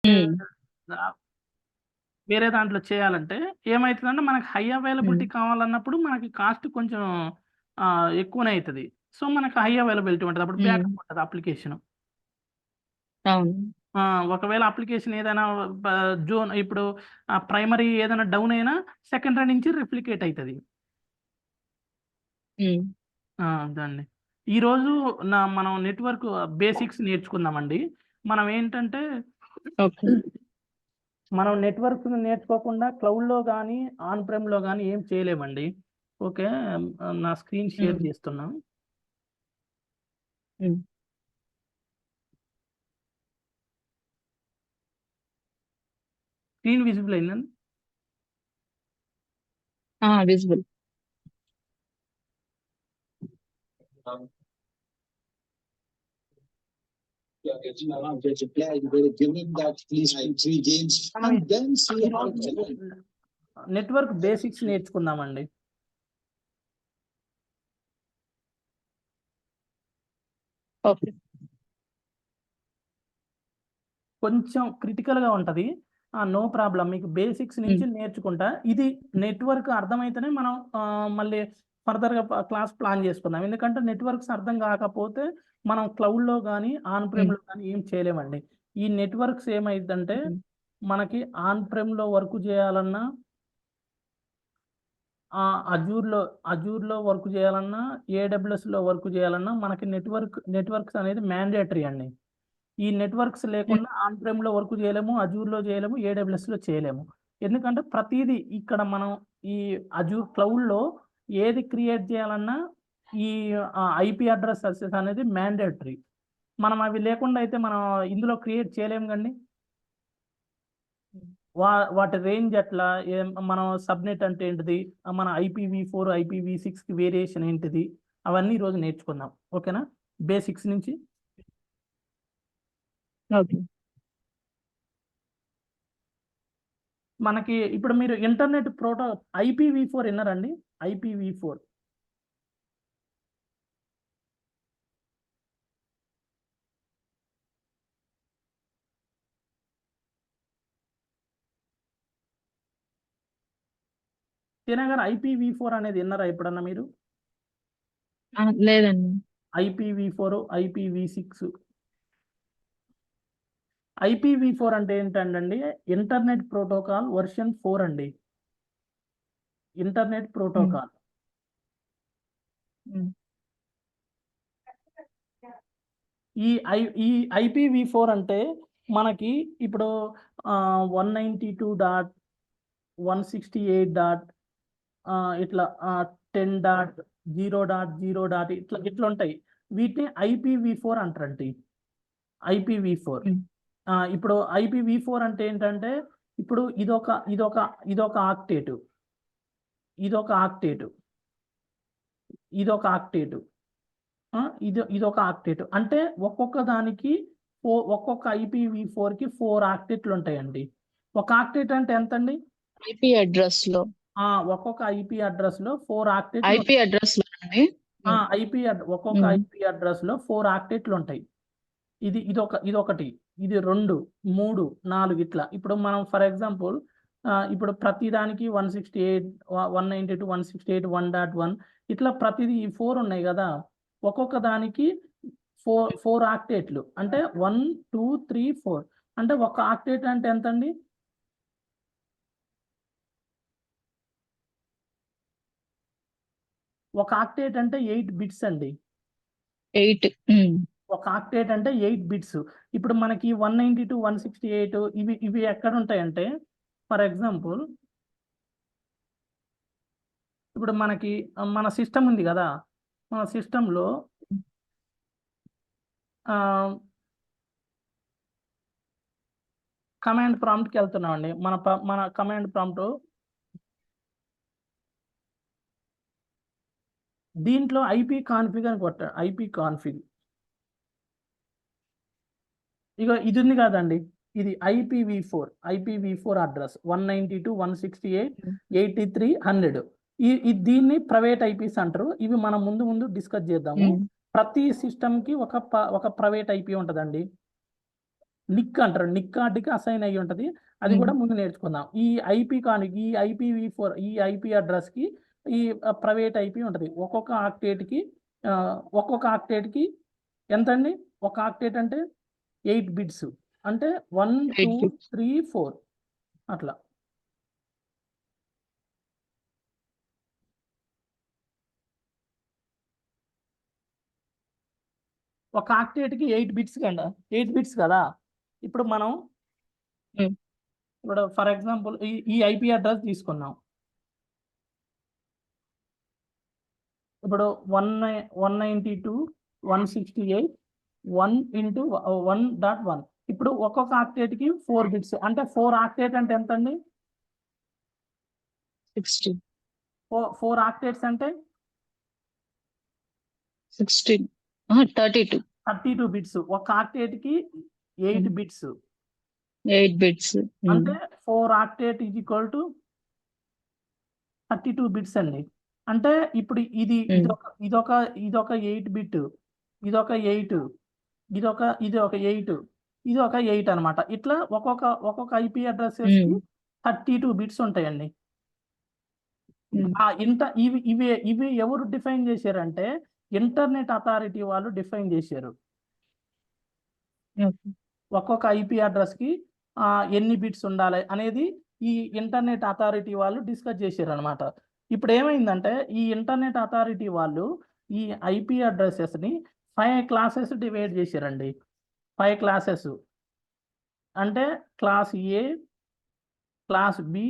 ఆహ్, వేరే దాంట్లో చేయాలంటే ఏమైతదంటే మనకు హై అవైలబిలిటీ కావాలన్నప్పుడు మనకి కాస్ట్ కొంచెం ఎక్కువనే అయితది. సో, మనకు హై అవైలబిలిటీ ఉంటది. అప్పుడు బ్యాకప్ ఉంటది అప్లికేషను. అవును. ఆ! ఒకవేళ అప్లికేషన్ ఏదైనా బ జోన్ ఇప్పుడు ప్రైమరీ ఏదైనా డౌన్ అయినా సెకండరీ నుంచి రిప్లికేట్ అయితది. హ్మ్. అదండి. ఈరోజు మనం నెట్‌వర్క్ బేసిక్స్ నేర్చుకుందామండి. మనం ఏంటంటే ఓకే. మనం నెట్‌వర్క్‌ని నేర్చుకోకుండా క్లౌడ్‌లో గాని, ఆన్ ప్రెమ్‌లో గాని ఏం చేయలేమండి. ఓకే. నా స్క్రీన్ షేర్ హ్మ్. చేస్తున్నా. హ్మ్. స్క్రీన్ విజిబుల్ అయిందండి? Visible. There's a player, you better give him that please 3 games మనం and then see how it's ఈరోజు going. నెట్‌వర్క్ బేసిక్స్ నేర్చుకుందామండి. ఓకే. కొంచెం క్రిటికల్‌గా ఉంటది. No problem. మీకు బేసిక్స్ నుంచి నేర్చుకుంటా. ఇది నెట్‌వర్క్ అర్థమైతేనే మనం మళ్ళీ ఫర్దర్‌గా క్లాస్ ప్లాన్ చేసుకుందాం. ఎందుకంటే నెట్‌వర్క్స్ అర్థం కాకపోతే మనం క్లౌడ్‌లో గాని, ఆన్ ప్రెమ్‌లో గాని ఏం చేయలేమండి. ఈ నెట్‌వర్క్స్ ఏమైద్దంటే మనకి ఆన్ ప్రెమ్‌లో వర్క్ చేయాలన్నా అజూర్‌లో వర్క్ చేయాలన్నా, ఏడబ్ల్యూఎస్‌లో వర్క్ చేయాలన్నా మనకి నెట్వర్క్స్ అనేది మ్యాండేటరీ అండి. ఈ నెట్వర్క్స్ లేకుండా ఆన్ ప్రెమ్‌లో వర్క్ చేయలేము, అజూర్‌లో చేయలేము, ఏడబ్ల్యూఎస్‌లో చేయలేము. ఎందుకంటే ప్రతీదీ ఇక్కడ మనం ఈ అజూర్ క్లౌడ్‌లో ఏది క్రియేట్ చేయాలన్నా ఈ ఐపీ అడ్రెసెస్ అనేది మ్యాండేటరీ. మనం అవి లేకుండా అయితే మనం ఇందులో క్రియేట్ చేయలేము గండి. వాటి రేంజ్ ఎట్లా? మనం సబ్‌నెట్ అంటే ఏంటిది? మన ఐపీవీ4, ఐపీవీ6కి వేరియేషన్ ఏంటిది? అవన్నీ ఈరోజు నేర్చుకుందాం. ఓకేనా? బేసిక్స్ నుంచి. ఓకే. మనకి ఇప్పుడు మీరు ఇంటర్నెట్ ఐపీవీ4 ఇన్నారండి? ఐపీవీ4. టీనా గారు ఐపీవీ4 అనేది ఇన్నారా ఎప్పుడన్నా మీరు? లేదండి. ఐపీవీ4, ఐపీవీ6. ఐపీవీ4 అంటే ఏంటండి? ఇంటర్నెట్ ప్రోటోకాల్ వెర్షన్ 4 అండి. Internet protocol. హ్మ్. ఈ ఈ ఐపీవీ4 అంటే మనకి ఇప్పుడు 192.168. ఇట్లా 10.0.0. ఇట్లుంటాయి. వీటిని ఐపీవీ4 అంటారండి. ఐపీవీ4. హ్మ్. ఇప్పుడు ఐపీవీ4 అంటే ఏంటంటే ఇప్పుడు ఇదొక ఆక్టేట్. ఇదొక ఆక్టేట్. ఇదొక ఆక్టేట్. ఇదొక ఆక్టేట్. అంటే ఒక్కొక్క దానికి ఒక్కొక్క ఐపీవీ4కి 4 ఆక్టేట్లుంటాయండి. ఒక ఆక్టేట్ అంటే ఎంతండి? ఐపీ అడ్రెస్‌లో. ఒక్కొక్క ఐపీ అడ్రెస్‌లో 4 ఆక్టేట్లు. ఐపీ అడ్రెస్‌లో అండి? ఒక్కొక్క ఐపీ అడ్రెస్‌లో 4 ఆక్టేట్లుంటాయి. ఇదొకటి. ఇది 2, 3, 4 ఇట్లా. ఇప్పుడు మనం ఫర్ ఎగ్జాంపుల్ ఇప్పుడు ప్రతి దానికి 168, 192, 168, 1.1 ఇట్లా ప్రతిది ఈ 4 ఉన్నాయి గదా! ఒక్కొక్క దానికి 4 ఆక్టేట్లు. అంటే 1, 2, 3, 4. అంటే ఒక ఆక్టేట్ అంటే ఎంతండి? ఒక ఆక్టేట్ అంటే 8 బిట్స్ అండి. 8. ఒక ఆక్టేట్ అంటే 8 బిట్స్. ఇప్పుడు మనకి 192, 168 ఇవి ఎక్కడుంటాయంటే ఫర్ ఎగ్జాంపుల్ ఇప్పుడు మనకి మన సిస్టమ్ ఉంది గదా! మన సిస్టమ్‌లో ఆహ్, కమాండ్ ప్రాంప్ట్‌కెళ్తున్నామండి. మన కమాండ్ ప్రాంప్ట్ దీంట్లో ఐపీ కాన్ఫిగ్ అని ఐపీ కాన్ఫిగ్. ఇగో ఇది ఉంది గదండీ! ఇది ఐపీవీ4 అడ్రెస్ 192.168.83.100. దీన్ని ప్రైవేట్ ఐపీస్ అంటారు. ఇవి మనం ముందు డిస్కస్ చేద్దాము. ప్రతి సిస్టమ్‌కి ఒక ప్రైవేట్ ఐపీ ఉంటదండి. నిక్ అంటారు. నిక్ కార్డుకి అసైన్ అయ్యి ఉంటుంది. అది కూడా ముందు నేర్చుకుందాం. ఈ IPv4 ఈ ఐపీ అడ్రస్కి ఈ ప్రైవేట్ ఐపీ ఉంటుంది. ఒక్కొక్క ఆక్టేట్కి ఎంత అండి? ఒక ఆక్టేట్ అంటే 8 బిట్స్ అంటే 1 2 3 4 అట్లా. ఒక ఆక్టేట్కి 8 బిట్స్ కండి, 8 బిట్స్ కదా. ఇప్పుడు మనం ఇప్పుడు ఫర్ ఎగ్జాంపుల్ ఈ ఐపీ అడ్రస్ తీసుకున్నాం. ఇప్పుడు 192.168.1.1. ఇప్పుడు ఒక్కొక్క ఆక్టేట్కి 4 బిట్స్ అంటే 4 ఆక్టేట్ అంటే ఎంత అండి? 16. 4 ఆక్టేట్స్ అంటే 16. 32 బిట్స్. ఒక ఆక్టేట్కి 8 బిట్స్ 8 బిట్స్ అంటే 4 octet is equal to 32 bits అండి. అంటే ఇప్పుడు ఇదొక 8 బిట్, ఇదొక 8, ఇది ఒక 8, ఇది ఒక 8 అనమాట. ఇట్లా ఒక్కొక్క ఐపీ అడ్రస్ 32 బిట్స్ ఉంటాయండి. ఇవి ఎవరు డిఫైన్ చేశారంటే ఇంటర్నెట్ అథారిటీ వాళ్ళు డిఫైన్ చేశారు. ఒక్కొక్క ఐపీ అడ్రస్కి ఎన్ని బిట్స్ ఉండాలి అనేది ఈ ఇంటర్నెట్ అథారిటీ వాళ్ళు డిస్కస్ చేశారు అనమాట. ఇప్పుడు ఏమైందంటే ఈ ఇంటర్నెట్ అథారిటీ వాళ్ళు ఈ ఐపీ అడ్రసెస్ని 5 క్లాసెస్ డివైడ్ చేశారండి. 5 క్లాసెస్ అంటే class A, class B,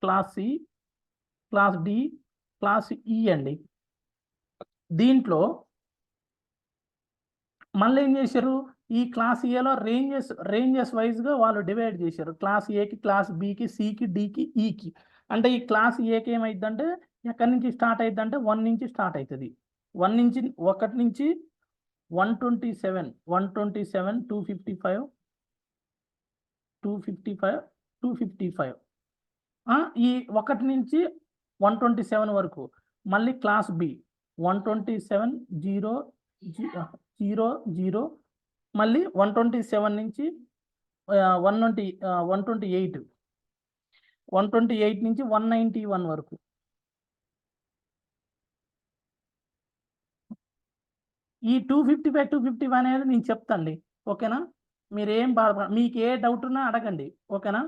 class C, class D, class E అండి. దీంట్లో మళ్ళీ ఏం చేశారు? ఈ క్లాస్ ఏలో రేంజెస్ వైజ్గా వాళ్ళు డివైడ్ చేశారు. క్లాస్ ఏకి, క్లాస్ బికి, సికి, డికి, ఈకి. అంటే ఈ క్లాస్ ఏకి ఏమైందంటే ఎక్కడి నుంచి స్టార్ట్ అవుతుందంటే 1 నుంచి స్టార్ట్ అవుతుంది. 1 నుంచి 127, 255, 255 ఈ 1 నుంచి 127 వరకు. మళ్ళీ క్లాస్ బి 127.0.0.0 మళ్ళీ 127 నుంచి 128 నుంచి 191 వరకు. ఈ 255 అనేది నేను చెప్తాండి, ఓకేనా? మీరేం మీకు ఏ డౌట్ ఉన్నా అడగండి, ఓకేనా?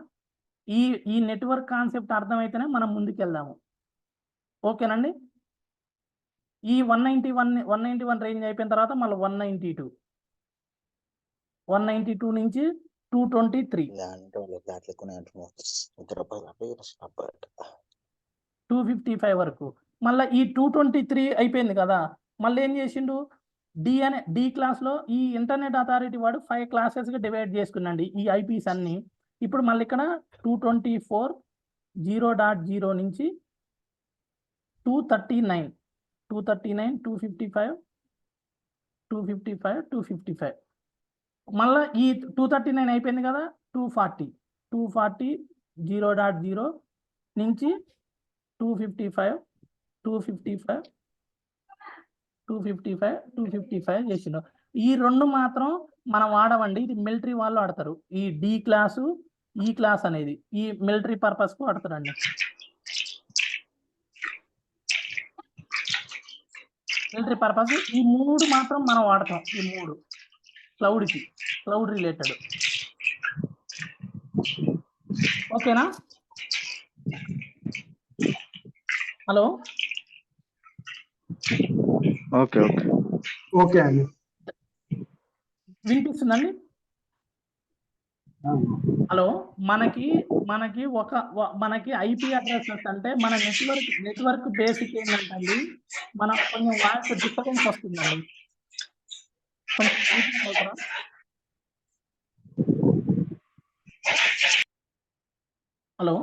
ఈ నెట్వర్క్ కాన్సెప్ట్ అర్థమైతేనే మనం ముందుకెళ్దాము, ఓకేనండి? ఈ 191 రేంజ్ అయిపోయిన తర్వాత మళ్ళీ 192 నుంచి 223, 255 వరకు. మళ్ళీ ఈ 223 అయిపోయింది కదా. మళ్ళీ ఏం చేసిండు? డి క్లాస్లో ఈ ఇంటర్నెట్ అథారిటీ వాడు 5 క్లాసెస్గా డివైడ్ చేసుకున్నాండి ఈ ఐపీస్ అన్ని. ఇప్పుడు మళ్ళీ ఇక్కడ 224.0.0 నుంచి 239, 255, 255. మళ్ళీ ఈ 239 అయిపోయింది కదా. 240 0.0 నుంచి 255 చేసిండు. ఈ 2 మాత్రం మనం వాడమండి, ఇది మిలిటరీ వాళ్ళు ఆడతారు. ఈ డి క్లాసు, ఈ క్లాస్ అనేది ఈ మిలిటరీ పర్పస్కు వాడతారండి. మిలిటరీ పర్పస్ ఈ 3 మాత్రం మనం వాడతాం. ఈ 3 క్లౌడ్ రిలేటెడ్, ఓకేనా? హలో, ఓకే అండి, వినిపిస్తుందండి? హలో, మనకి ఐపీ అడ్రసెస్ అంటే మన నెట్వర్క్ బేసిక్ ఏంటంటే మన కొంచెం వాయిస్ డిస్టర్బెన్స్ వస్తుందండి. హలో,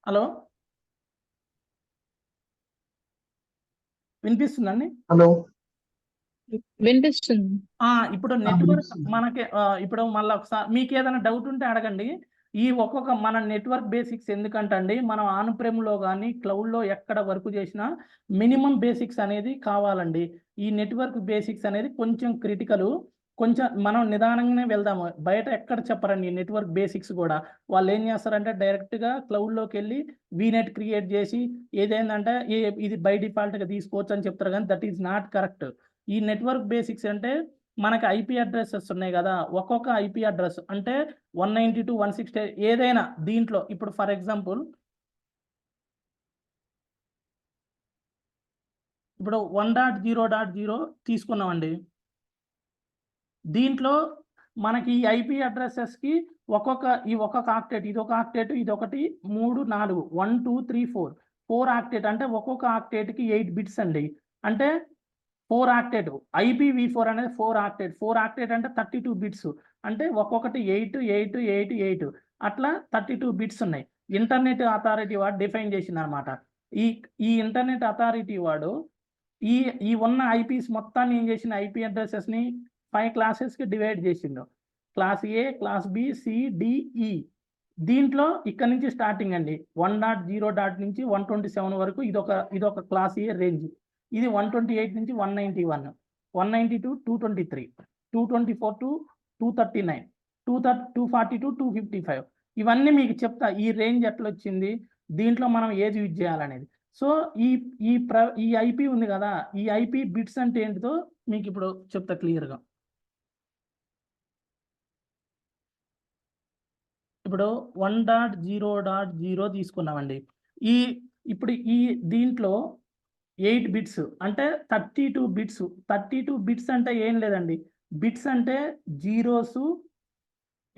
హలో, వినిపిస్తుందండి? హలో, వినిపిస్తుంది. ఇప్పుడు నెట్వర్క్ మనకి ఇప్పుడు మళ్ళీ ఒకసారి మీకు ఏదైనా డౌట్ ఉంటే అడగండి. ఈ ఒక్కొక్క మన నెట్వర్క్ బేసిక్స్ ఎందుకంటే అండి మనం ఆన్ ప్రెమ్లో కానీ క్లౌడ్లో ఎక్కడ వర్క్ చేసినా మినిమం బేసిక్స్ అనేది కావాలండి. ఈ నెట్వర్క్ బేసిక్స్ అనేది కొంచెం క్రిటికల్. కొంచెం మనం నిదానంగానే వెళ్దాము. బయట ఎక్కడ చెప్పరండి నెట్వర్క్ బేసిక్స్ కూడా. వాళ్ళు ఏం చేస్తారంటే డైరెక్ట్గా క్లౌడ్లోకి వెళ్ళి వీనెట్ క్రియేట్ చేసి ఏదైందంటే ఇది బై డిఫాల్ట్గా తీసుకోవచ్చు అని చెప్తారు, కానీ దట్ ఈజ్ నాట్ కరెక్ట్. ఈ నెట్వర్క్ బేసిక్స్ అంటే మనకి ఐపీ అడ్రసెస్ ఉన్నాయి కదా, ఒక్కొక్క ఐపీ అడ్రస్ అంటే 192 160 ఏదైనా దీంట్లో ఇప్పుడు ఫర్ ఎగ్జాంపుల్ ఇప్పుడు 1.0.0 తీసుకున్నామండి. దీంట్లో మనకి ఈ ఐపీ అడ్రసెస్కి ఒక్కొక్క ఆక్టేట్, ఇది ఒక ఆక్టేట్, ఇది ఒకటి 3 4 1 2 3 4 ఆక్టేట్ అంటే ఒక్కొక్క ఆక్టేట్కి 8 బిట్స్ అండి. అంటే 4 ఆక్టేట్ IPv4 అనేది 4 ఆక్టేట్ అంటే 32 బిట్స్. అంటే ఒక్కొక్కటి 8 8 8 8 అట్లా 32 బిట్స్ ఉన్నాయి. ఇంటర్నెట్ అథారిటీ వాడు డిఫైన్ చేసింది అనమాట. ఈ ఇంటర్నెట్ అథారిటీ వాడు ఈ ఉన్న ఐపీస్ మొత్తాన్ని ఏం చేసిన ఐపీ అడ్రసెస్ని 5 క్లాసెస్కి డివైడ్ చేసిండు. Class A, class B, C, D, ఈ. దీంట్లో ఇక్కడ నుంచి స్టార్టింగ్ అండి 1.0 నుంచి 127 వరకు ఇదొక క్లాస్ ఏ రేంజ్. ఇది 128 నుంచి 191, 192 223, 224 to 239, 242 255. ఇవన్నీ మీకు చెప్తా ఈ రేంజ్ ఎట్లా వచ్చింది, దీంట్లో మనం ఏది యూజ్ చేయాలనేది. సో ఈ ఐపీ ఉంది కదా, ఈ ఐపీ బిట్స్ అంటే ఏంటిదో మీకు ఇప్పుడు చెప్తా క్లియర్గా. ఇప్పుడు 1.0.0 తీసుకున్నామండి. ఇప్పుడు ఈ దీంట్లో 8 బిట్స్ అంటే 32 బిట్స్. 32 బిట్స్ అంటే ఏం లేదండి, బిట్స్ అంటే జీరోస్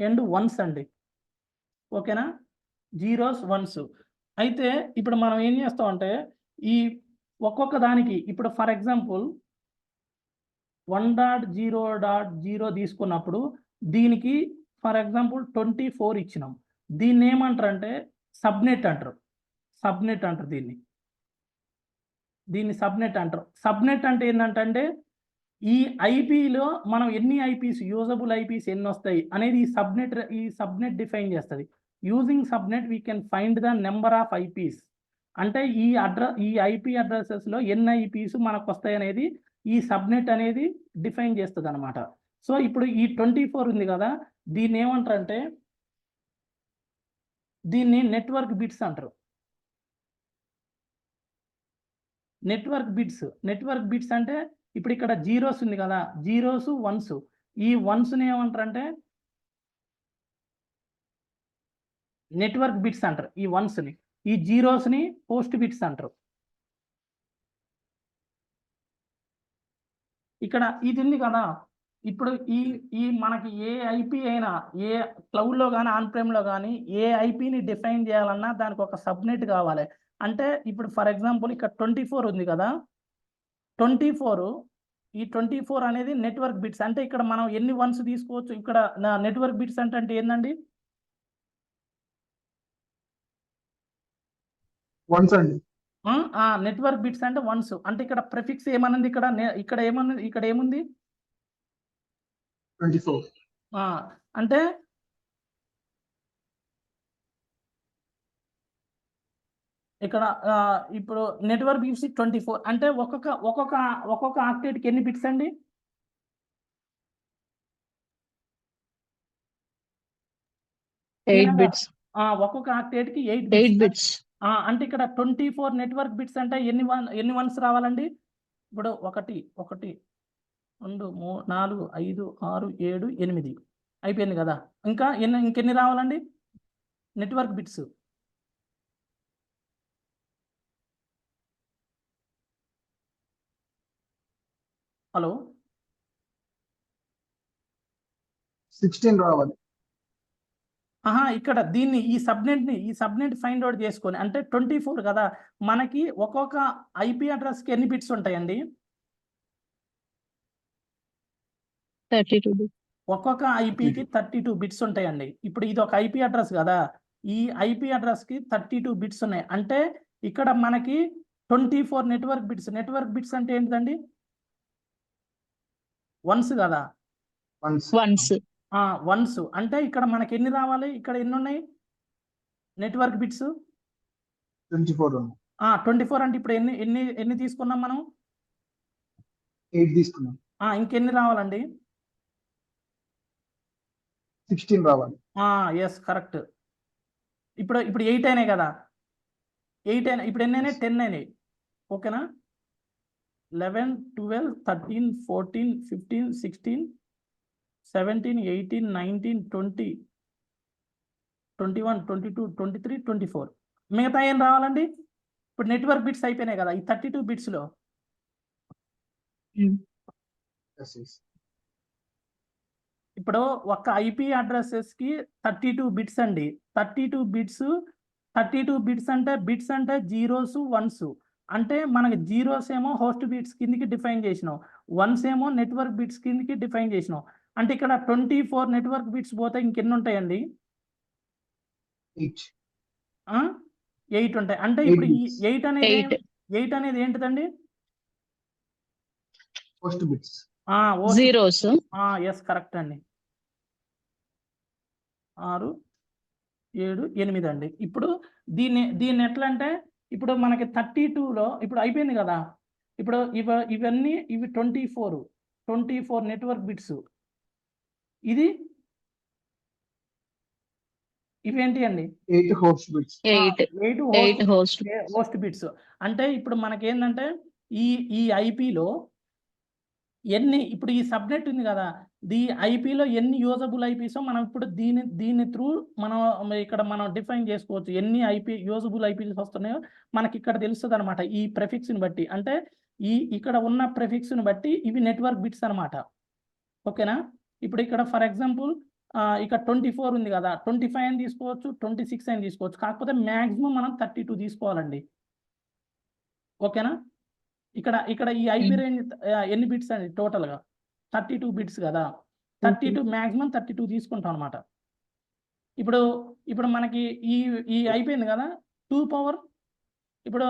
అండ్ వన్స్ అండి. ఓకేనా, జీరోస్ వన్స్. అయితే ఇప్పుడు మనం ఏం చేస్తామంటే ఈ ఒక్కొక్క దానికి ఇప్పుడు ఫర్ ఎగ్జాంపుల్ 1.0.0 తీసుకున్నప్పుడు దీనికి ఫర్ ఎగ్జాంపుల్ 24 ఇచ్చినాం. దీన్ని ఏమంటారు అంటే సబ్నెట్ అంటారు. దీన్ని సబ్నెట్ అంటారు. సబ్నెట్ అంటే ఏంటంటే ఈ ఐపీలో మనం ఎన్ని ఐపీస్ యూజబుల్ ఐపీస్ ఎన్ని వస్తాయి అనేది ఈ సబ్నెట్ డిఫైన్ చేస్తుంది. Using subnet we can find the number of eyepiece. అంటే ఈ ఐపీ అడ్రసెస్లో ఎన్ని ఐపీస్ మనకు వస్తాయి అనేది ఈ సబ్నెట్ అనేది డిఫైన్ చేస్తుంది అనమాట. సో ఇప్పుడు ఈ 24 ఉంది కదా, దీన్ని ఏమంటారంటే దీన్ని నెట్వర్క్ బిట్స్ అంటారు. నెట్వర్క్ బిట్స్ అంటే ఇప్పుడు ఇక్కడ జీరోస్ ఉంది కదా, జీరోస్ వన్స్. ఈ వన్స్ని ఏమంటారంటే నెట్వర్క్ బిట్స్ అంటారు ఈ వన్స్ని. ఈ జీరోస్ని పోస్ట్ బిట్స్ అంటారు. ఇక్కడ ఇది ఉంది కదా, ఇప్పుడు ఈ మనకి ఏ ఐపీ అయినా ఏ క్లౌడ్లో కానీ ఆన్ ప్రేమ్లో కానీ ఏ ఐపీని డిఫైన్ చేయాలన్నా దానికి ఒక సబ్నెట్ కావాలి. అంటే ఇప్పుడు ఫర్ ఎగ్జాంపుల్ ఇక్కడ 24 ఉంది కదా, 24 అనేది నెట్వర్క్ బిట్స్. అంటే ఇక్కడ మనం ఎన్ని వన్స్ తీసుకోవచ్చు. ఇక్కడ నా నెట్వర్క్ బిట్స్ అంటే ఏంటండి, వన్స్ అండి. నెట్వర్క్ బిట్స్ అంటే వన్స్. అంటే ఇక్కడ ప్రిఫిక్స్ ఏమన్నది, ఇక్కడ ఏముంది 24. అంటే ఇక్కడ ఇప్పుడు నెట్వర్క్ బిట్స్ 24 అంటే ఒక్కొక్క ఆక్టేట్కి ఎన్ని బిట్స్ అండి, ఒక్కొక్క ఆక్టేట్కి 8 బిట్స్. అంటే ఇక్కడ 24 నెట్వర్క్ బిట్స్ అంటే ఎన్ని వన్స్ రావాలండి. ఇప్పుడు 1 2 3 4 5 6 7 8 అయిపోయింది కదా. ఇంకెన్ని రావాలండి నెట్వర్క్ బిట్స్. హలో, 16 రావాలి. ఇక్కడ ఈ సబ్నెట్ ఫైండ్ అవుట్ చేసుకొని అంటే 24 కదా, మనకి ఒక్కొక్క ఐపీ అడ్రస్కి ఎన్ని బిట్స్ ఉంటాయండి, 32. ఒక్కొక్క ఐపీకి 32 బిట్స్ ఉంటాయండి. ఇప్పుడు ఇది ఒక ఐపీ అడ్రస్ కదా, ఈ ఐపీ అడ్రస్కి 32 బిట్స్ ఉన్నాయి. అంటే ఇక్కడ మనకి 24 నెట్వర్క్ బిట్స్ అంటే ఏంటండి, వన్స్ కదా. వన్స్ వన్స్ అంటే ఇక్కడ మనకి ఎన్ని రావాలి, ఇక్కడ ఎన్ని ఉన్నాయి నెట్వర్క్ బిట్స్? 24 ఉంది. 24 అంటే ఇప్పుడు ఎన్ని ఎన్ని ఎన్ని తీసుకున్నాం మనం? 8 తీసుకున్నాం. ఇంకెన్ని రావాలండి? 16 రావాలి. Yes correct. ఇప్పుడు 8 అయినాయి కదా, 8 అయినా, ఇప్పుడు ఎన్ని అయినాయి? 10 అయినాయి. ఓకేనా? 11, 12, 13, 14, 15, 16, 17, 18, 19, 20, 21, 22, 23, 24. మిగతా ఏం రావాలండి? ఇప్పుడు నెట్వర్క్ బిట్స్ అయిపోయినాయి కదా ఈ 32 బిట్స్లో. Yes, yes. ఇప్పుడు ఒక ఐపీ అడ్రసెస్కి 32 బిట్స్ అండి. 32 బిట్స్ అంటే జీరోస్ వన్స్. అంటే మనకి జీరోస్ ఏమో హోస్ట్ బిట్స్ కిందకి డిఫైన్ చేసినాం, వన్స్ ఏమో నెట్వర్క్ బిట్స్ కిందకి డిఫైన్ చేసినాం. అంటే ఇక్కడ 24 నెట్వర్క్ బిట్స్ పోతే ఇంకెన్ని ఉంటాయండి? 8 ఉంటాయి. అంటే ఇప్పుడు ఈ 8 అనేది ఏంటిదండి? Host bits. zeros. Yes correct అండి. 6, 7, 8 అండి. ఇప్పుడు దీన్ని ఎట్లా అంటే, ఇప్పుడు మనకి 32లో ఇప్పుడు అయిపోయింది కదా, ఇప్పుడు ఇవన్నీ ఇవి 24 నెట్వర్క్ బిట్స్. ఇవేంటి అండి? 8 host bits. 8 host bits. అంటే ఇప్పుడు మనకేందంటే ఈ ఐపీలో ఎన్ని, ఇప్పుడు ఈ సబ్నెట్ ఉంది కదా, ఐపీలో ఎన్ని యూజబుల్ ఐపీసో మనం ఇప్పుడు దీని త్రూ మనం ఇక్కడ మనం డిఫైన్ చేసుకోవచ్చు. ఎన్ని యూజబుల్ ఐపీస్ వస్తున్నాయో మనకి ఇక్కడ తెలుస్తుంది అనమాట ఈ ప్రెఫిక్స్ని బట్టి. అంటే ఇక్కడ ఉన్న ప్రెఫిక్స్ని బట్టి ఇవి నెట్వర్క్ బిట్స్ అనమాట. ఓకేనా? ఇప్పుడు ఇక్కడ ఫర్ ఎగ్జాంపుల్ ఇక్కడ 24 ఉంది కదా, 25 అని తీసుకోవచ్చు, 26 అని తీసుకోవచ్చు. కాకపోతే మ్యాక్సిమం మనం 32 తీసుకోవాలండి. ఓకేనా? ఇక్కడ ఈ ఐపీ రేంజ్ ఎన్ని బిట్స్ అండి టోటల్గా? 32 బిట్స్ కదా, 32 మ్యాక్సిమం 32 తీసుకుంటాం అనమాట. ఇప్పుడు మనకి ఈ అయిపోయింది కదా 2 పవర్. ఇప్పుడు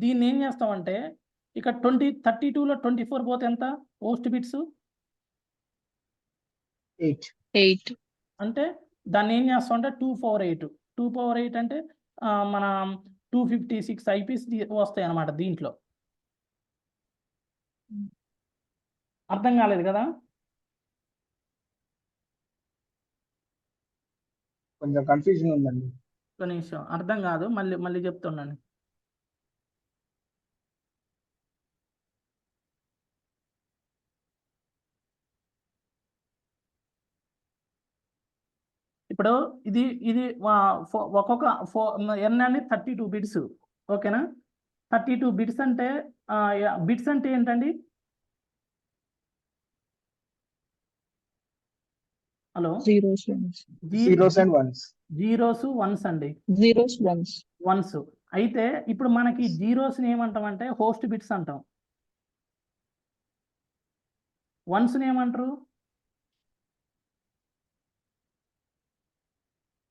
దీన్ని ఏం చేస్తామంటే ఇక్కడ 32లో 24 పోతే ఎంత హోస్ట్ బిట్స్? 8. అంటే దాన్ని ఏం చేస్తామంటే 2 పవర్ 8. 2 పవర్ 8 అంటే మన 256 ఐపీస్ వస్తాయి అన్నమాట దీంట్లో. అర్థం కాలేదు కదా? కొంచెం కన్ఫ్యూజన్ ఉందండి. ఒక నిమిషం, అర్థం కాదు, మళ్ళీ చెప్తున్నాను. ఇప్పుడు ఇది ఒక్కొక్క ఎన్ అని 32 బిట్స్. ఓకేనా? 32 బిట్స్ అంటే బిట్స్ అంటే ఏంటండి? Hello, Zeros and ones. Zeros once అండి. వన్స్. అయితే ఇప్పుడు మనకి జీరోస్ ఏమంటాం అంటే హోస్ట్ బిట్స్ అంటాం, వన్స్ ఏమంటారు?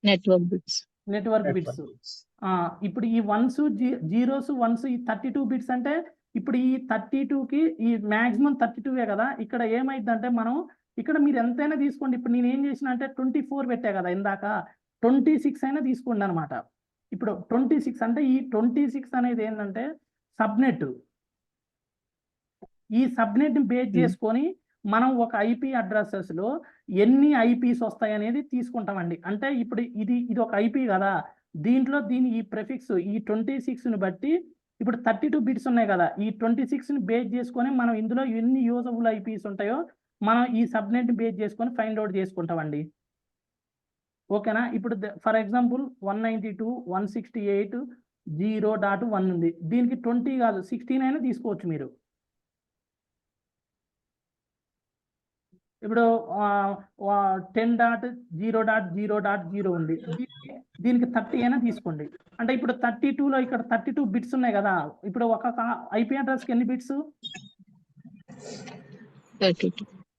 Network bits. ఇప్పుడు ఈ జీరోస్ వన్స్ ఈ 32 బిట్స్ అంటే ఇప్పుడు ఈ 32కి ఈ మ్యాక్సిమం 32 కదా. ఇక్కడ ఏమైందంటే మనం ఇక్కడ మీరు ఎంతైనా తీసుకోండి. ఇప్పుడు నేను ఏం చేసిన అంటే 24 పెట్టా కదా ఇందాక, 26 అయినా తీసుకోండి అనమాట. ఇప్పుడు 26 అంటే ఈ 26 అనేది ఏంటంటే సబ్నెట్. ఈ సబ్నెట్ బేస్ చేసుకొని మనం ఒక ఐపీ అడ్రసెస్లో ఎన్ని ఐపీస్ వస్తాయి అనేది తీసుకుంటామండి. అంటే ఇప్పుడు ఇది ఒక ఐపీ కదా, దీంట్లో ఈ ప్రెఫిక్స్ ఈ 26ని బట్టి ఇప్పుడు 32 బిట్స్ ఉన్నాయి కదా, ఈ 26ని బేస్ చేసుకొని మనం ఇందులో ఎన్ని యూజబుల్ ఐపీస్ ఉంటాయో మనం ఈ సబ్నెట్ బేస్ చేసుకొని ఫైండ్ అవుట్ చేసుకుంటామండి. ఓకేనా? ఇప్పుడు ఫర్ ఎగ్జాంపుల్ 192.168.0.1 ఉంది. దీనికి 20 కాదు 16 అయినా తీసుకోవచ్చు మీరు. ఇప్పుడు 10.0.0.0 ఉంది, దీనికి 30 అయినా తీసుకోండి. అంటే ఇప్పుడు 32లో ఇక్కడ 32 బిట్స్ ఉన్నాయి కదా. ఇప్పుడు ఒక ఐపీ అడ్రస్కి ఎన్ని బిట్స్?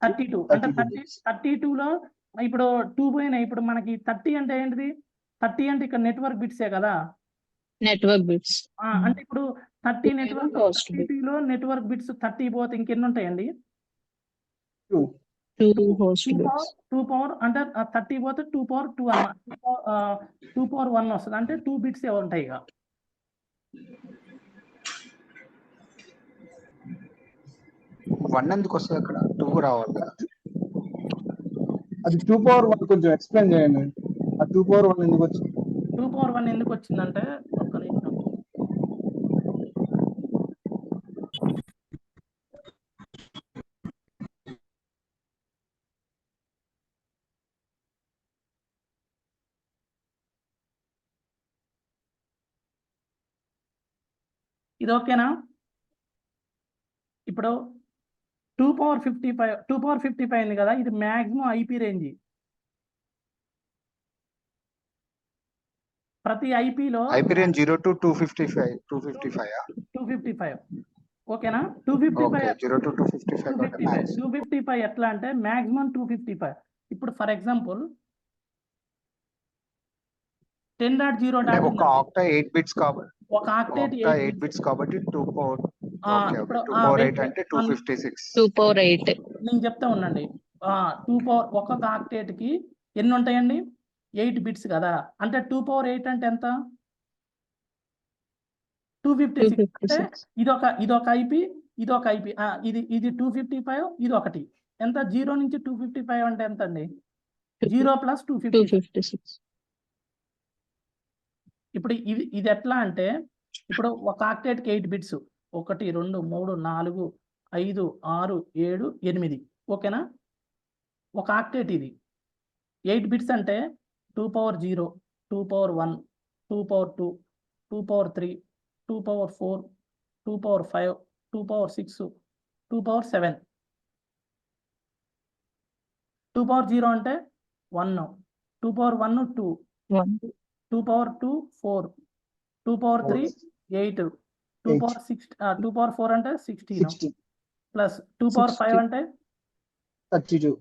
32. అంటే 32లో ఇప్పుడు 2 పోయినాయి. ఇప్పుడు మనకి 30 అంటే ఏంటిది? 30 అంటే ఇక్కడ నెట్వర్క్ బిట్సే కదా. అంటే ఇప్పుడు 30 నెట్వర్క్ 32లో నెట్వర్క్ బిట్స్ 30 పోతే ఇంకెన్ని ఉంటాయండి? 2 host bits. 2 పవర్ అంటే 30 పోతే 2 పవర్ 2 అన్నమాట. 2 పవర్ 1 వస్తుంది అంటే 2 బిట్స్ ఉంటాయి ఇక. వన్ ఎందుకు వస్తుంది అక్కడ? 2 రావాలి కదా. అది 2 power 1 కొంచెం ఎక్స్ప్లెయిన్ చేయండి. ఆ 2 power 1 ఎందుకు వచ్చింది? 2 పవర్ 1 ఎందుకు వచ్చిందంటే ఒక్క నిమిషం. ఇది ఓకేనా? ఇప్పుడు 2 పవర్ 55 ఉంది కదా, ఇది మ్యాక్సిమం ఐపీ రేంజ్. ప్రతి ఐపీలో ఐపీ రేంజ్ 0 to 255. 255 ఓకేనా? Okay, 255 0 to 255. 255 ఎట్లా అంటే మ్యాక్సిమం 255. ఇప్పుడు ఫర్ ఎగ్జాంపుల్ 10.0 అంటే ఒక ఆక్టా 8 బిట్స్ కాబట్టి, ఒక ఆక్టేట్ 8 బిట్స్ కాబట్టి 2 power. ఓకే, ఇప్పుడు 2 power 8 అంటే 256. 2 power 8. నేను చెప్తా ఉండండి. 2 పవర్ ఒక్కొక్క ఆక్టేట్ కి ఎన్ని ఉంటాయండి? 8 బిట్స్ కదా. అంటే 2 పవర్ 8 అంటే ఎంత? 256. అంటే ఇదొక ఐపీ, ఇదొక ఐపీ. ఇది 255, ఇది ఒకటి. ఎంత? 0 నుంచి 255 అంటే ఎంత అండి? 0 ప్లస్ 256. ఇప్పుడు ఇది ఎట్లా అంటే, ఇప్పుడు ఒక ఆక్టేట్ కి 8 బిట్స్, 1 2 3 4 5 6 7 8. ఓకేనా? ఒక ఆక్టేట్ ఇది 8 బిట్స్ అంటే 2 power 0, 2 power 1, 2 power 2, 2 power 3, 2 power 4, 2 power 5, 2 power 6, 2 power 7. 2 power 0 అంటే 1, 2 power 1 2, 2 power 2 4, 2 power 3 8, 2 power 6, 2 power 4 అంటే 16 ప్లస్ 2 పవర్ 5 అంటే 32,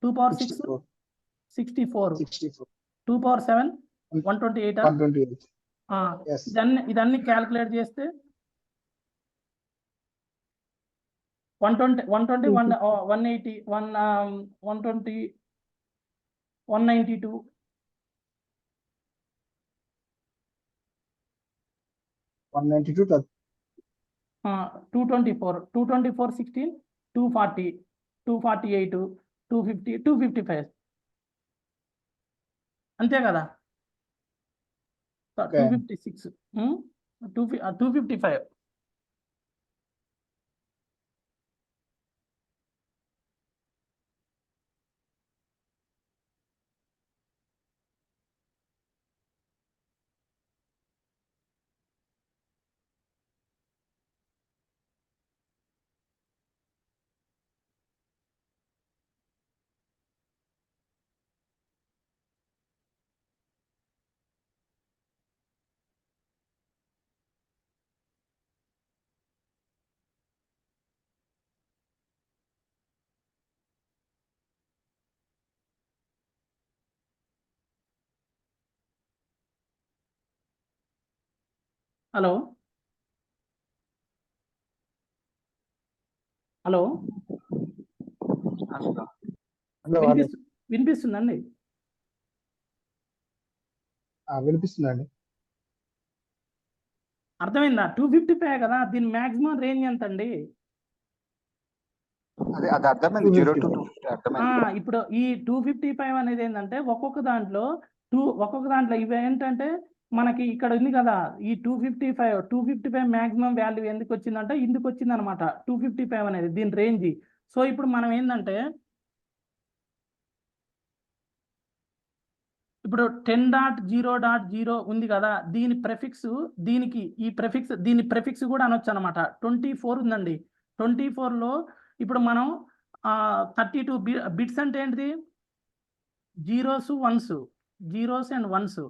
2 పవర్ 6 64, 2 పవర్ 7 128. 128. Yes. ఇదన్నీ క్యాలిక్యులేట్ చేస్తే 120 180 120 192 192 224 16 240 248 250 255 అంతే కదా. 256 255. హలో హలో వినిపిస్తుందండి? వినిపిస్తుందండి. అర్థమైందా? 255 కదా, దీని మాక్సిమం రేంజ్ ఎంత అండి? అది అర్థమైంది. 0 to 250 అర్థమైంది. ఇప్పుడు ఈ 255 అనేది ఏంటంటే ఒక్కొక్క దాంట్లో ఇవి ఏంటంటే మనకి ఇక్కడ ఉంది కదా, ఈ 255 మాక్సిమం వాల్యూ ఎందుకు వచ్చిందంటే ఇందుకు వచ్చింది అనమాట. 255 అనేది దీని రేంజ్. సో ఇప్పుడు మనం ఏంటంటే ఇప్పుడు 10.0.0 ఉంది కదా, దీని ప్రెఫిక్స్ దీని ప్రెఫిక్స్ కూడా అనొచ్చు అనమాట. 24 ఉందండి. 24లో ఇప్పుడు మనం 32 బిట్స్ అంటే ఏంటిది? Zeros and once.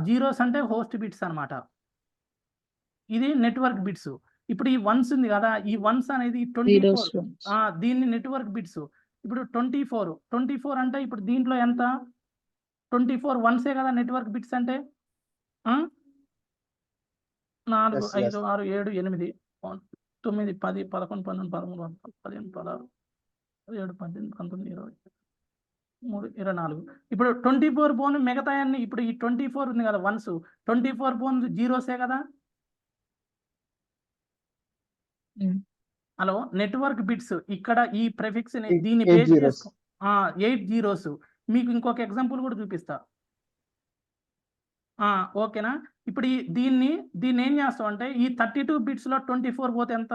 జీరోస్ అంటే హోస్ట్ బిట్స్ అనమాట. ఇది నెట్వర్క్ బిట్స్. ఇప్పుడు ఈ వన్స్ ఉంది కదా, ఈ వన్స్ అనేది 24 దీన్ని నెట్వర్క్ బిట్స్. ఇప్పుడు 24 అంటే ఇప్పుడు దీంట్లో ఎంత? 24 వన్సే కదా నెట్వర్క్ బిట్స్ అంటే. 4 5 6 7 8 9, 10, 11, 12, 13, 15, 16, 17, 18, 19, 20, 3, 24. ఇప్పుడు 24 బోన్ మిగతా అన్ని ఇప్పుడు ఈ 24 ఉంది కదా వన్స్ 24 బోన్ జీరోసే కదా. హలో నెట్వర్క్ బిట్స్ ఇక్కడ ఈ ప్రెఫిక్స్ దీన్ని 8 బేస్ zeros. చేసుకో 8 జీరోస్. మీకు ఇంకొక ఎగ్జాంపుల్ కూడా చూపిస్తా. ఓకేనా. ఇప్పుడు దీన్ని ఏం చేస్తాం అంటే ఈ 32 బిట్స్ లో 24 పోతే ఎంత?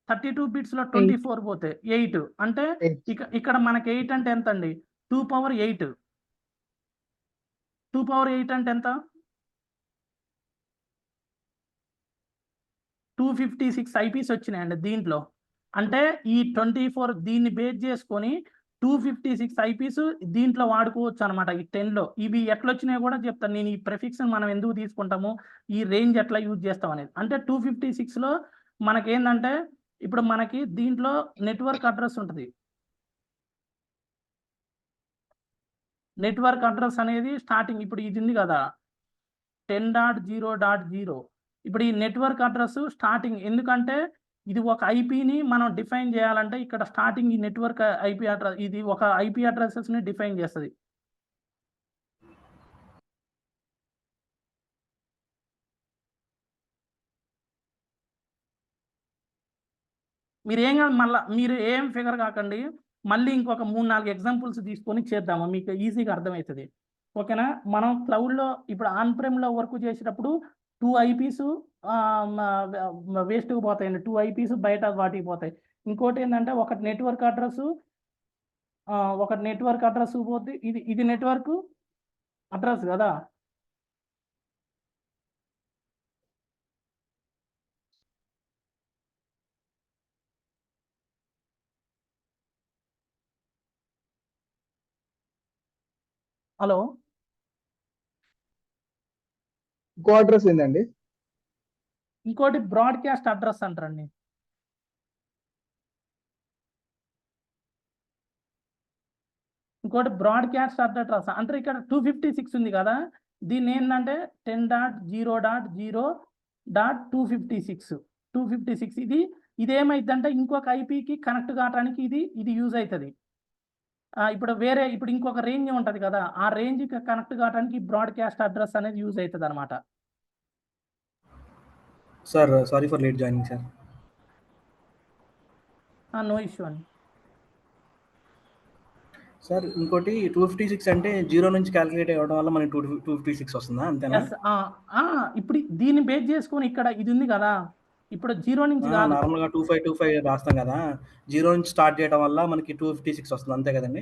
32 బిట్స్ లో 24 పోతే 8 అంటే 8. ఇక్కడ మనకి 8 అంటే ఎంత అండి? 2 పవర్ 8. 2 పవర్ 8 అంటే ఎంత? 256 ఐపీస్ వచ్చినాయండి దీంట్లో. అంటే ఈ 24 దీన్ని బేస్ చేసుకొని 256 ఐపీస్ దీంట్లో వాడుకోవచ్చు అనమాట. ఈ 10లో ఇవి ఎట్లా వచ్చినాయో కూడా చెప్తాను. నేను ఈ ప్రెఫిక్స్ మనం ఎందుకు తీసుకుంటాము, ఈ రేంజ్ ఎట్లా యూజ్ చేస్తాం అనేది. అంటే 256లో మనకేందంటే ఇప్పుడు మనకి దీంట్లో నెట్వర్క్ అడ్రస్ ఉంటుంది. నెట్వర్క్ అడ్రస్ అనేది స్టార్టింగ్ ఇప్పుడు ఇది ఉంది కదా 10.0.0. ఇప్పుడు ఈ నెట్వర్క్ అడ్రస్ స్టార్టింగ్ ఎందుకంటే ఇది ఒక ఐపీని మనం డిఫైన్ చేయాలంటే ఇక్కడ స్టార్టింగ్ ఈ నెట్వర్క్ ఐపీ అడ్రస్ ఇది ఒక ఐపీ అడ్రసెస్ని డిఫైన్ చేస్తుంది. మీరు ఏం ఫిగర్ కాకండి. మళ్ళీ ఇంకొక 3-4 ఎగ్జాంపుల్స్ తీసుకొని చేద్దాము, మీకు ఈజీగా అర్థమవుతుంది. ఓకేనా. మనం క్లౌడ్లో ఇప్పుడు ఆన్ ప్రెమ్లో వర్క్ చేసేటప్పుడు 2 ఐపీస్ వేస్ట్కి పోతాయండి. 2 ఐపీస్ బయట వాటికి పోతాయి. ఇంకోటి ఏంటంటే ఒక నెట్వర్క్ అడ్రస్ పోతే ఇది నెట్వర్క్ అడ్రస్ కదా. హలో, ఇంకో అడ్రస్ ఏందండి? ఇంకోటి బ్రాడ్కాస్ట్ అడ్రస్ అంటారండి. ఇంకోటి బ్రాడ్కాస్ట్ అడ్రస్ అంటే ఇక్కడ 256 ఉంది కదా, దీన్ని ఏంటంటే 10.0.0.256 ఇదేమైందంటే ఇంకొక ఐపీకి కనెక్ట్ కావడానికి ఇది యూజ్ అవుతుంది. ఇప్పుడు ఇంకొక రేంజ్ ఉంటుంది కదా, ఆ రేంజ్కి కనెక్ట్ కావడానికి బ్రాడ్కాస్ట్ అడ్రస్ అనేది యూజ్ అవుతుంది అనమాట. Sir sorry for late joining sir. No issue అండి. సార్ ఇంకోటి 256 అంటే 0 నుంచి క్యాలిక్యులేట్ అవ్వడం వల్ల మనకి 256 వస్తుందా, అంతేనా? ఇప్పుడు దీన్ని బేస్ చేసుకొని ఇక్కడ ఇది ఉంది కదా, ఇప్పుడు 0 నుంచి కాదు, నార్మల్గా 2525 రాస్తాం కదా, 0 నుంచి స్టార్ట్ చేయడం వల్ల మనకి 256 వస్తుంది, అంతే కదండి?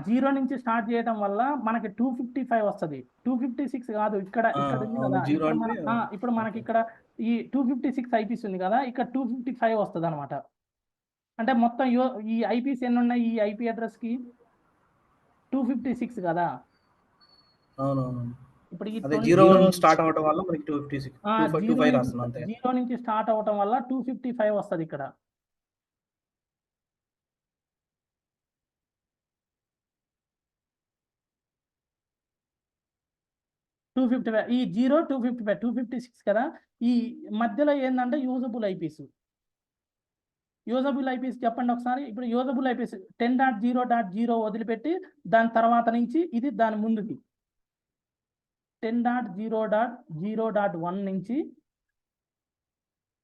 0 నుంచి స్టార్ట్ చేయడం వల్ల మనకి 255 వస్తుంది. 256 కాదు, ఇక్కడ ఉంది కదా. ఇప్పుడు మనకి ఇక్కడ ఈ 256 ఐపీస్ ఉంది కదా, ఇక్కడ 255 వస్తుంది అనమాట. అంటే మొత్తం ఈ ఐపీస్ ఎన్ని ఉన్నాయి ఈ ఐపీ అడ్రస్ కి? 256 కదా. అవునవును. ఇప్పుడు ఈ 0 నుంచి స్టార్ట్ అవ్వడం వల్ల మనకి 255 రాస్తున్నాం, అంతే. 0 నుంచి స్టార్ట్ అవ్వడం వల్ల 255 వస్తుంది ఇక్కడ. ఈ 0 255 256 కదా. ఈ మధ్యలో ఏంటంటే యూజబుల్ ఐపీస్ చెప్పండి ఒకసారి. ఇప్పుడు యూజబుల్ ఐపీస్ 10.0.0 వదిలిపెట్టి దాని తర్వాత నుంచి ఇది దాని ముందుకి 10.0.0.1 నుంచి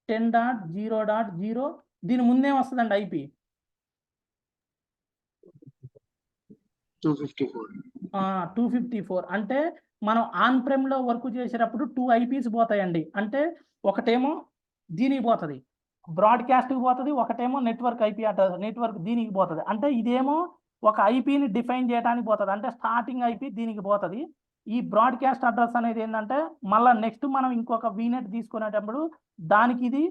10.0.0 దీని ముందే వస్తుందండి ఐపీ 254. అంటే మనం ఆన్ ప్రెమ్లో వర్క్ చేసేటప్పుడు 2 ఐపీస్ పోతాయండి. అంటే ఒకటేమో దీనికి పోతుంది, బ్రాడ్కాస్ట్కి పోతుంది, ఒకటేమో నెట్వర్క్ ఐపీ అడ్రస్ నెట్వర్క్ దీనికి పోతుంది. అంటే ఇదేమో ఒక ఐపీని డిఫైన్ చేయడానికి పోతుంది, అంటే స్టార్టింగ్ ఐపీ దీనికి పోతుంది. ఈ బ్రాడ్కాస్ట్ అడ్రస్ అనేది ఏంటంటే మళ్ళీ నెక్స్ట్ మనం ఇంకొక వీనెట్ తీసుకునేటప్పుడు దానికి ఇది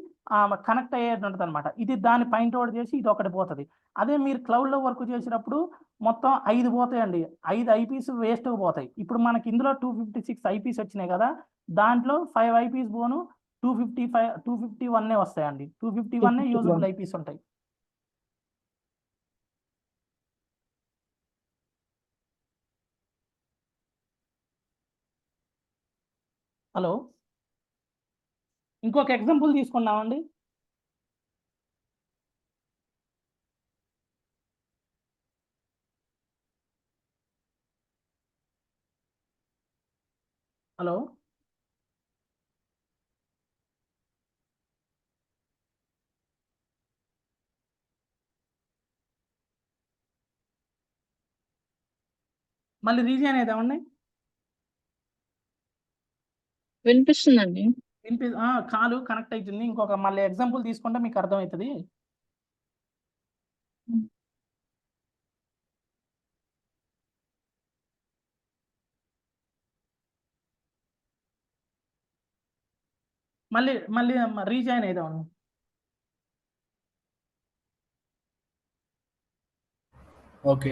కనెక్ట్ అయ్యేది ఉంటుంది అనమాట. ఇది దాన్ని పాయింట్ అవుట్ చేసి ఇది ఒకటి పోతుంది. అదే మీరు క్లౌడ్లో వర్క్ చేసేటప్పుడు మొత్తం 5 పోతాయండి. 5 ఐపీస్ వేస్ట్గా పోతాయి. ఇప్పుడు మనకి ఇందులో 256 ఐపీస్ వచ్చినాయి కదా, దాంట్లో 5 ఐపీస్ పోను 251 వస్తాయండి. 251 యూజబుల్ ఐపీస్ ఉంటాయి. హలో, ఇంకొక ఎగ్జాంపుల్ తీసుకున్నామండి. హలో, మళ్ళీ రీజియన్ ఏదామండి వినిపిస్తుందండి. కాలు కనెక్ట్ అవుతుంది. ఇంకొక మళ్ళీ ఎగ్జాంపుల్ తీసుకుంటే మీకు అర్థమవుతుంది. మళ్ళీ మళ్ళీ రీజాయిన్ అయిదామండి. ఓకే.